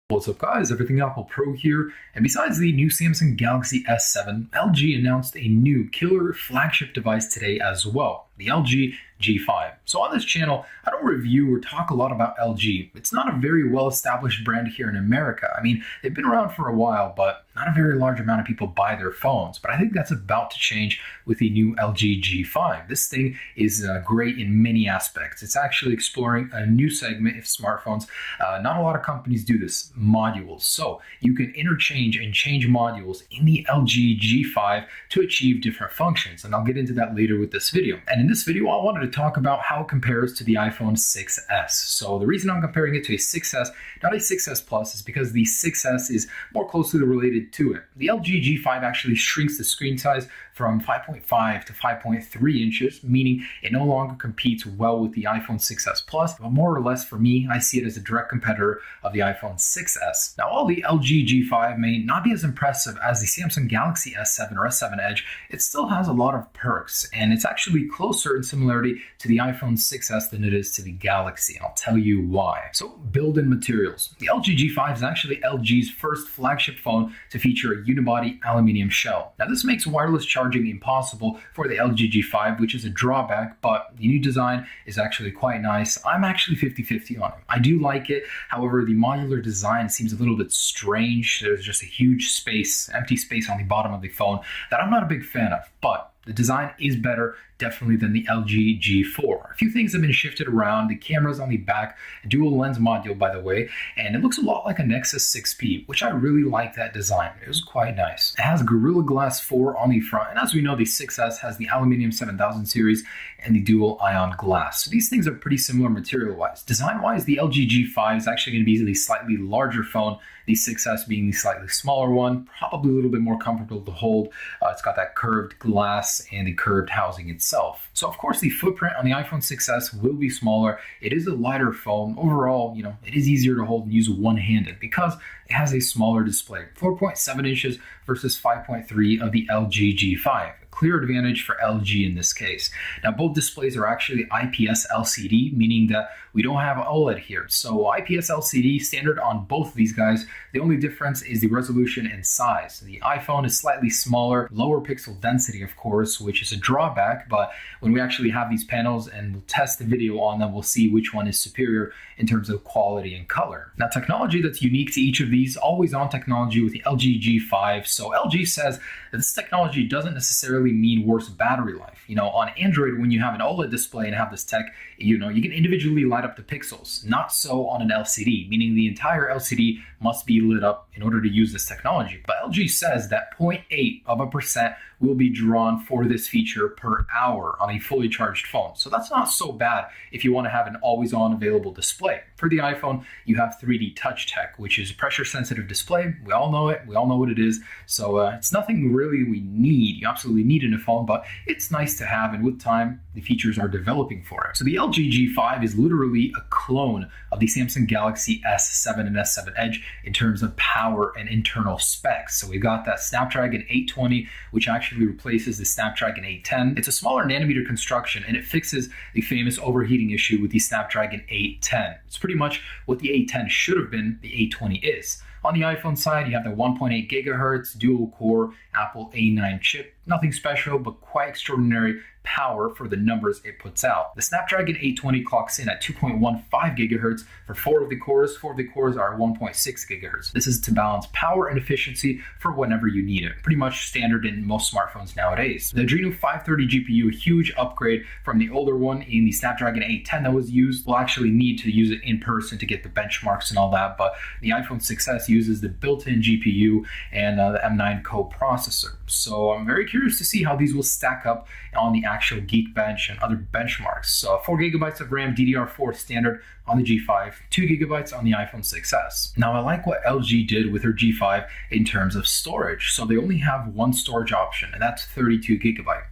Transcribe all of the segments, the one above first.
What's up guys, Everything Apple Pro here, and besides the new Samsung Galaxy S7, LG announced a new killer flagship device today as well, the LG G5. So on this channel, I don't review or talk a lot about LG. It's not a very well-established brand here in America. I mean, they've been around for a while, but not a very large amount of people buy their phones. But I think that's about to change with the new LG G5. This thing is great in many aspects. It's actually exploring a new segment of smartphones. Not a lot of companies do this, modules. So you can interchange and change modules in the LG G5 to achieve different functions. And I'll get into that later with this video. And in this video, I wanted to talk about how it compares to the iPhone 6s. So the reason I'm comparing it to a 6s, not a 6s Plus, is because the 6s is more closely related to it. The LG G5 actually shrinks the screen size from 5.5 to 5.3 inches, meaning it no longer competes well with the iPhone 6s Plus, but more or less for me, I see it as a direct competitor of the iPhone 6s. Now, while the LG G5 may not be as impressive as the Samsung Galaxy S7 or S7 Edge, it still has a lot of perks, and it's actually closer in similarity to the iPhone 6s than it is to the Galaxy, and I'll tell you why. So, build-in materials. The LG G5 is actually LG's first flagship phone to feature a unibody aluminum shell. Now, this makes wireless charging impossible for the LG G5, which is a drawback, but the new design is actually quite nice. I'm actually 50-50 on it. I do like it. However, the modular design seems a little bit strange. There's just a huge space, empty space on the bottom of the phone that I'm not a big fan of, but the design is better, definitely, than the LG G4. A few things have been shifted around. The camera's on the back, a dual lens module, by the way, and it looks a lot like a Nexus 6P, which I really like that design. It was quite nice. It has Gorilla Glass 4 on the front, and as we know, the 6S has the Aluminium 7000 series and the dual ion glass. So these things are pretty similar material-wise. Design-wise, the LG G5 is actually going to be the slightly larger phone, the 6S being the slightly smaller one, probably a little bit more comfortable to hold. It's got that curved glass and the curved housing itself. So of course the footprint on the iPhone 6s will be smaller. It is a lighter phone. Overall, it is easier to hold and use one-handed because it has a smaller display, 4.7 inches versus 5.3 of the LG G5. Clear advantage for LG in this case. Now, both displays are actually IPS LCD, meaning that we don't have OLED here. So IPS LCD standard on both of these guys. The only difference is the resolution and size. The iPhone is slightly smaller, lower pixel density, of course, which is a drawback, but when we actually have these panels and we'll test the video on them, we'll see which one is superior in terms of quality and color. Now, technology that's unique to each of these, always on technology with the LG G5. So LG says that this technology doesn't necessarily mean worse battery life. On Android, when you have an OLED display and have this tech, you can individually light up the pixels. Not so on an LCD, meaning the entire LCD must be lit up in order to use this technology. But LG says that 0.8% will be drawn for this feature per hour on a fully charged phone. So that's not so bad if you want to have an always-on available display. For the iPhone, you have 3D Touch tech, which is a pressure-sensitive display. We all know it. We all know what it is. So it's nothing really we need. You absolutely need in a phone, but it's nice to have, and with time, the features are developing for it. So the LG G5 is literally a clone of the Samsung Galaxy S7 and S7 Edge in terms of power and internal specs. So we got that Snapdragon 820, which actually replaces the Snapdragon 810. It's a smaller nanometer construction, and it fixes the famous overheating issue with the Snapdragon 810. It's pretty much what the 810 should have been, the 820 is. On the iPhone side, you have the 1.8 gigahertz dual-core Apple A9 chip. Nothing special, but quite extraordinary power for the numbers it puts out. The Snapdragon 820 clocks in at 2.15 gigahertz for 4 of the cores. 4 of the cores are 1.6 gigahertz. This is to balance power and efficiency for whenever you need it. Pretty much standard in most smartphones nowadays. The Adreno 530 GPU, a huge upgrade from the older one in the Snapdragon 810 that was used. We'll actually need to use it in person to get the benchmarks and all that, but the iPhone 6s uses the built-in GPU and the M9 co-processor. So I'm very curious to see how these will stack up on the actual Geekbench and other benchmarks. So 4 gigabytes of RAM DDR4 standard on the G5, 2 gigabytes on the iPhone 6s. Now, I like what LG did with their G5 in terms of storage. So they only have one storage option, and that's 32 gigabyte.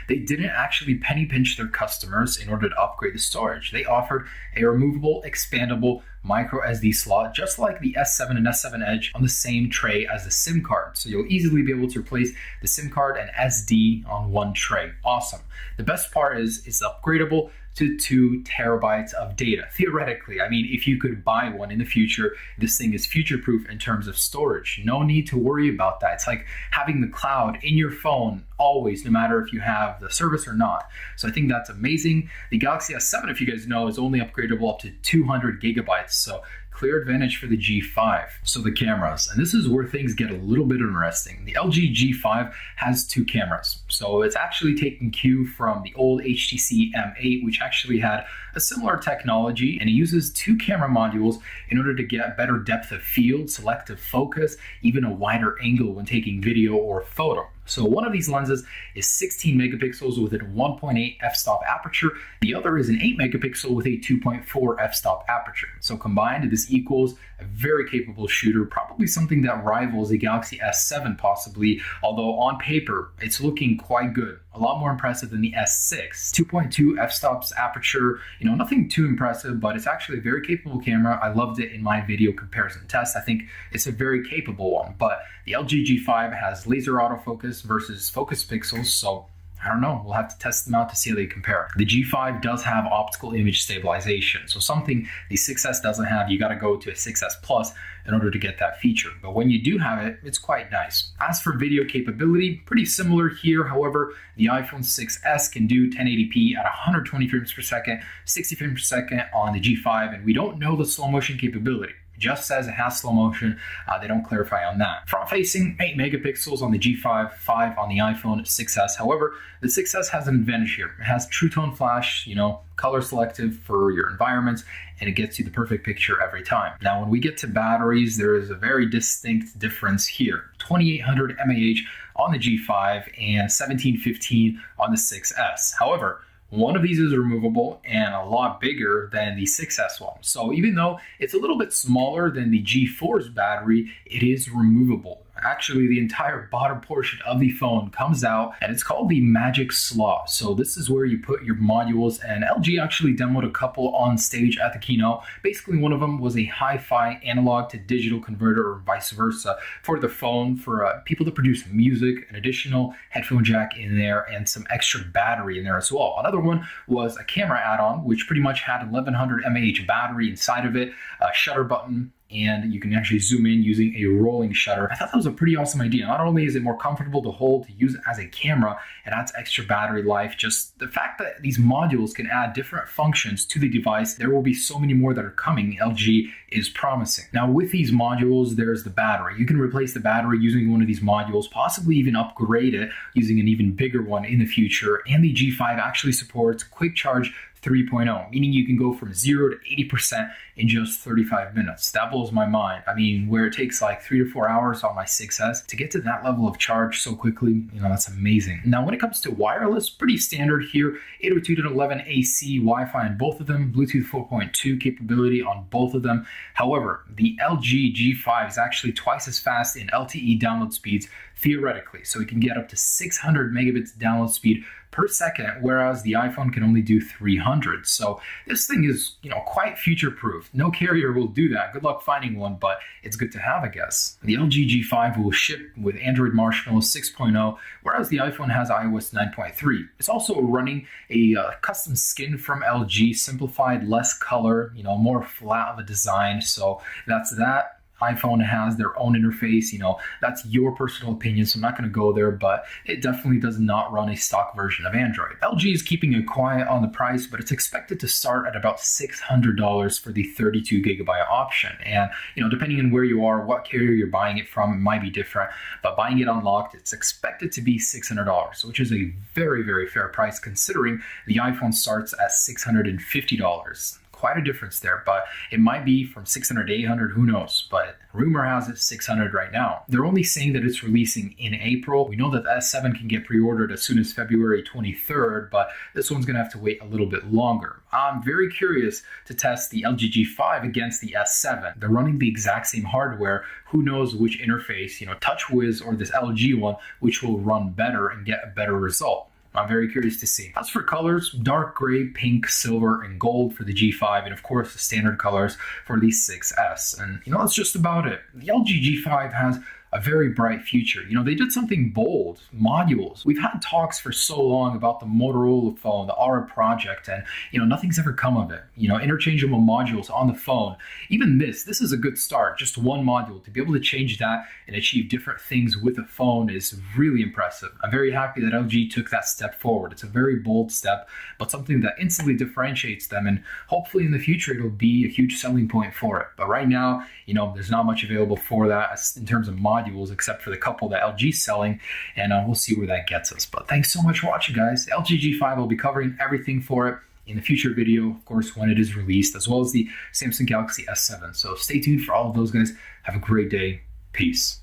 They didn't actually penny pinch their customers in order to upgrade the storage. They offered a removable, expandable micro SD slot, just like the S7 and S7 Edge, on the same tray as the SIM card. So you'll easily be able to replace the SIM card and SD on one tray. Awesome. The best part is it's upgradable to 2 terabytes of data. Theoretically, I mean, if you could buy one in the future, this thing is future-proof in terms of storage. No need to worry about that. It's like having the cloud in your phone always, no matter if you have the service or not. So I think that's amazing. The Galaxy S7, if you guys know, is only upgradable up to 200 gigabytes. So clear advantage for the G5. So the cameras, and this is where things get a little bit interesting. The LG G5 has 2 cameras. So it's actually taking cue from the old HTC M8, which actually had a similar technology, and it uses 2 camera modules in order to get better depth of field, selective focus, even a wider angle when taking video or photo. So one of these lenses is 16 megapixels with a 1.8 f-stop aperture. The other is an 8 megapixel with a 2.4 f-stop aperture. So combined, this equals a very capable shooter, probably something that rivals the Galaxy S7 possibly, although on paper, it's looking quite good. A lot more impressive than the S6. 2.2 f-stops aperture, nothing too impressive, but it's actually a very capable camera. I loved it in my video comparison test. I think it's a very capable one, but the LG G5 has laser autofocus versus focus pixels, so I don't know. We'll have to test them out to see how they compare. The G5 does have optical image stabilization, so something the 6S doesn't have. You got to go to a 6S Plus in order to get that feature. But when you do have it, it's quite nice. As for video capability, pretty similar here. However, the iPhone 6S can do 1080p at 120 frames per second, 60 frames per second on the G5, and we don't know the slow motion capability. It just says it has slow motion. They don't clarify on that. Front facing, 8 megapixels on the G5, 5 on the iPhone 6S. However, the 6S has an advantage here. It has True Tone Flash, color selective for your environments, and it gets you the perfect picture every time. Now, when we get to batteries, there is a very distinct difference here. 2800 mAh on the G5 and 1715 on the 6S. However, one of these is removable and a lot bigger than the 6S one. So even though it's a little bit smaller than the G4's battery, it is removable. Actually, the entire bottom portion of the phone comes out, and it's called the Magic Slot. So this is where you put your modules, and LG actually demoed a couple on stage at the keynote. Basically, one of them was a hi-fi analog to digital converter, or vice versa, for the phone, for people to produce music, an additional headphone jack in there, and some extra battery in there as well. Another one was a camera add-on, which pretty much had 1100 mAh battery inside of it, a shutter button, and you can actually zoom in using a rolling shutter. I thought that was a pretty awesome idea. Not only is it more comfortable to hold, to use it as a camera, it adds extra battery life. Just the fact that these modules can add different functions to the device, there will be so many more that are coming, LG is promising. Now with these modules, there's the battery. You can replace the battery using one of these modules, possibly even upgrade it using an even bigger one in the future. And the G5 actually supports Quick Charge 3.0, meaning you can go from 0 to 80% in just 35 minutes. That blows my mind. I mean, where it takes like 3 to 4 hours on my 6S to get to that level of charge so quickly, that's amazing. Now, when it comes to wireless, pretty standard here, 802.11 AC Wi-Fi on both of them, Bluetooth 4.2 capability on both of them. However, the LG G5 is actually twice as fast in LTE download speeds theoretically, so it can get up to 600 megabits download speed per second, whereas the iPhone can only do 300. So this thing is, quite future-proof. No carrier will do that. Good luck finding one, but it's good to have, I guess. The LG G5 will ship with Android Marshmallow 6.0, whereas the iPhone has iOS 9.3. It's also running a custom skin from LG, simplified, less color, more flat of a design. So that's that. iPhone has their own interface, that's your personal opinion, so I'm not going to go there, but it definitely does not run a stock version of Android. LG is keeping it quiet on the price, but it's expected to start at about $600 for the 32 gigabyte option. And, depending on where you are, what carrier you're buying it from, it might be different, but buying it unlocked, it's expected to be $600, which is a very, very fair price considering the iPhone starts at $650. Quite a difference there, but it might be from 600 to 800, who knows, but rumor has it 600 right now. They're only saying that it's releasing in April. We know that the S7 can get pre-ordered as soon as February 23rd, but this one's gonna have to wait a little bit longer. I'm very curious to test the LG G5 against the S7. They're running the exact same hardware. Who knows which interface, TouchWiz or this LG one, which will run better and get a better result. I'm very curious to see. As for colors, dark gray, pink, silver, and gold for the G5, and of course the standard colors for the 6S. And that's just about it. The LG G5 has a very bright future. You know, they did something bold, modules. We've had talks for so long about the Motorola phone, the Aura project, and, you know, nothing's ever come of it. You know, interchangeable modules on the phone. Even this is a good start, just one module. To be able to change that and achieve different things with a phone is really impressive. I'm very happy that LG took that step forward. It's a very bold step, but something that instantly differentiates them, and hopefully in the future it'll be a huge selling point for it. But right now, you know, there's not much available for that in terms of modules, except for the couple that LG's selling, and we'll see where that gets us. But thanks so much for watching, guys. LG G5 will be covering everything for it in the future video, of course, when it is released, as well as the Samsung Galaxy S7. So stay tuned for all of those, guys. Have a great day. Peace.